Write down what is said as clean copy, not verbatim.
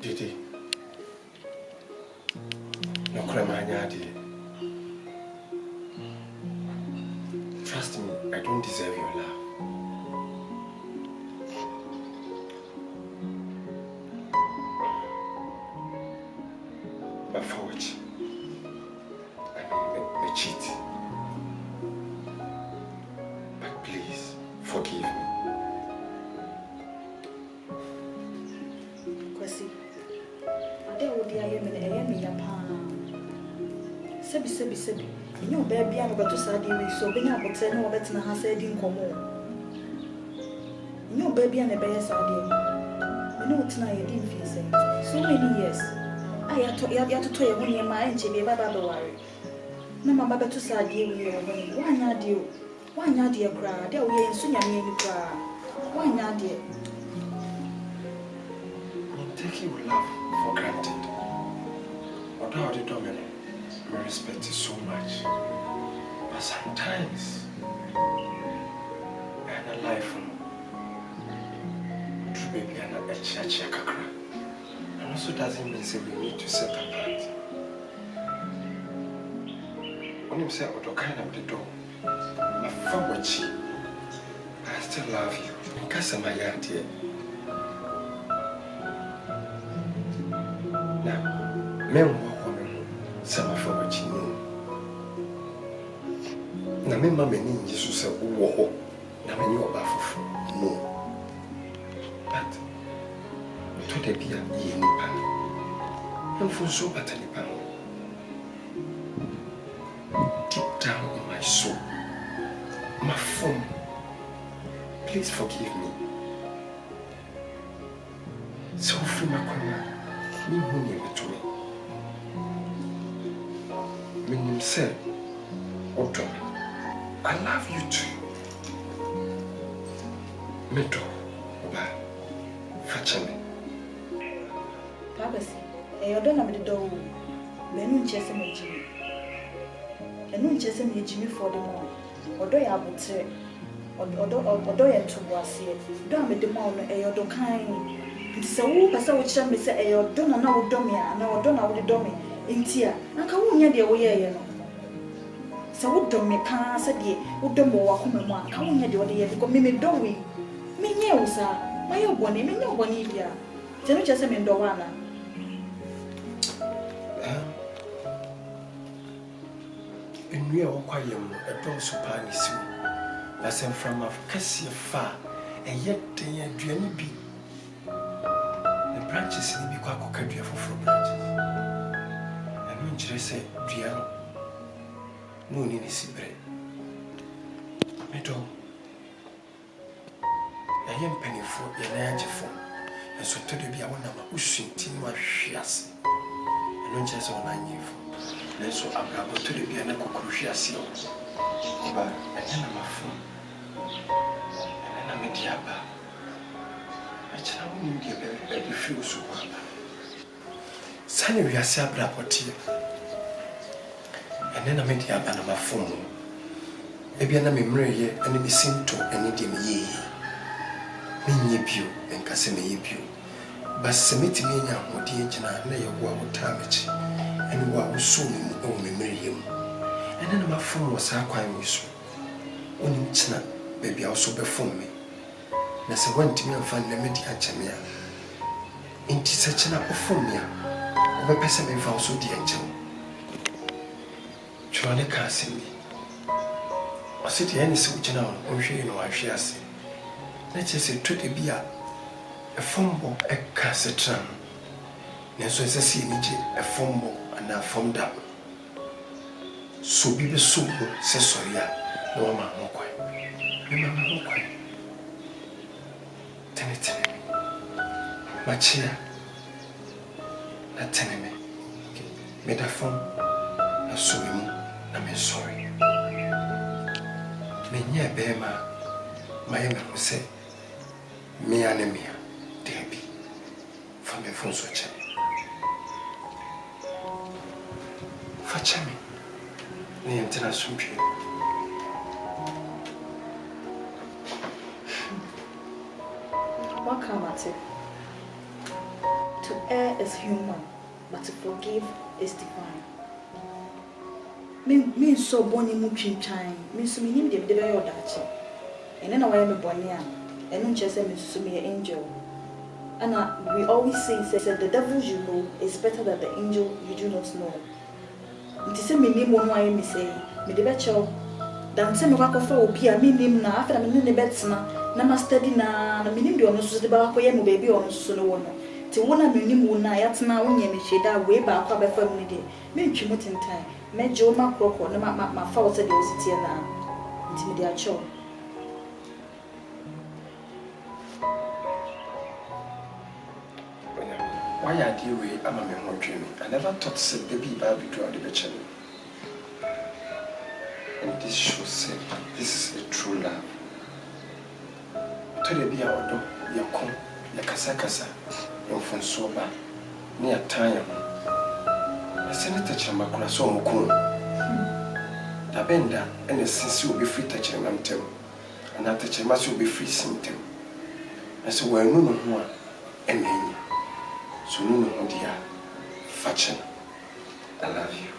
Dede, no cremanyadi. Trust me, I don't deserve your love. But for which? I mean, cheat. But please, forgive me. Kwasi, ade wodi aye me na eye me ya pa. Sebi. Nyo baby an obeto sadi we so benya abotre na obetena ha sa di nkomo. Nyo baby an ebe ya sadi. Me no tena ye di mfise. So many years. Ya to ye hunye ma enche be baba do ware. Na mama beto sadi we yo bani. Wanya de kra, de wo ye nsu nyame ni kra. Wanya de. I'm taking your love for granted. Although the dominant. I respect you so much, but sometimes I'm alive true baby and a church kakra. And also doesn't mean say we need to set apart. When you say auto kind of the door, my family, I still love you. Because I'm a young dear. Now, men sama for what you know. Na me mama ni Jesus say wo ho na me ni oba fufu no. But to the bia ye nipa. Am for so batali pa. Deep down in my soul, my form. Please forgive me. So free my corner. Me who me to me. Meaning say, Odo, I love you too. Medo, Oba, Fachame. Papa, Odo na me do. Menu chese me Jimmy. Enu chese me Jimmy for the morning. Odo ya abotre. Odo ya tubuase. Do me the morning Odo kind. It is a woo pasa wo chira me say Odo na wo do me na Odo na wo do me. Intia, anka wunya de wo ye no. Sa wo do me pa sa de wo do mo wa koma mu anka wunya de wo de ye because me do we. Me nye wo sa, my obone, me nye obone bia. Je no chese me do wa na. Enwe wo kwayem no edo so pa ni si. Na sem from Africa fa eyeden aduane bi. The branches ni bi kwa kokadua for branches. Say, Diano, no need to see bread. Meadow, I am penny for your energy phone, and so to be a one of my pushing team was shears. And not just on 9 years. And so I'm going to be an eco-crucial seal. But I am a phone, and I'm a diaba. I tell you, baby, feel so well. Sunny, we are Sabra Potier. And then I made the abandon of phone. Maybe I'm a memory and it seemed to any dim ye. Mean ye pew and Cassime ye pew. But submit me now, what the engine I lay a war with damage, and what was soon in the old memory him. And then my phone was our crime useful. Only China, baby, also before me. As I went to me and found the media chamia. Into such an apple for me. Over person may found so the angel. Chwane kasi mi. Ositi yani si uchina onshwe ino wa shiasi. Neche se tuti biya efombo eka se tram. Nenso ese si nije efombo ana fomda. So bibe subo se soya na wama mokwe. Mima mokwe. Tene. Machia. Na tene me. Meda fom na subimu. I'm sorry. Menya bema, my emma say, me anemia, Debbie, from the phone switch. Fachami, the international. What come at it? To err is human, but to forgive is divine. Me so born in Muchin time, Miss Minim de Deo Dachi. And then I am a bonia, and no chess and Miss Sumi angel. And we always say that the devil you know is better than the angel you do not know. It is a minimum one I may say, me the better than some of our for be a minimum after a minute betsma, Nama study na minimum on the Bakoyam baby on Suno. To one a minimum night now, when you shade that way back up a family day. Me chumutin time, me Joe Macroco, no my fault at the city now. Intimidate show. Why are you way? I'm a memory dreaming. I never thought said the baby I'll be drawing the bitch. And this shows say this is a true love. To the be our door, your con, your casa, your phone sober, near time. A senator Chamakura so mukun. The bender and the sense will be free touching them too. And that touch must will be free symptom. And so we're no more and so no dear fashion. I love you.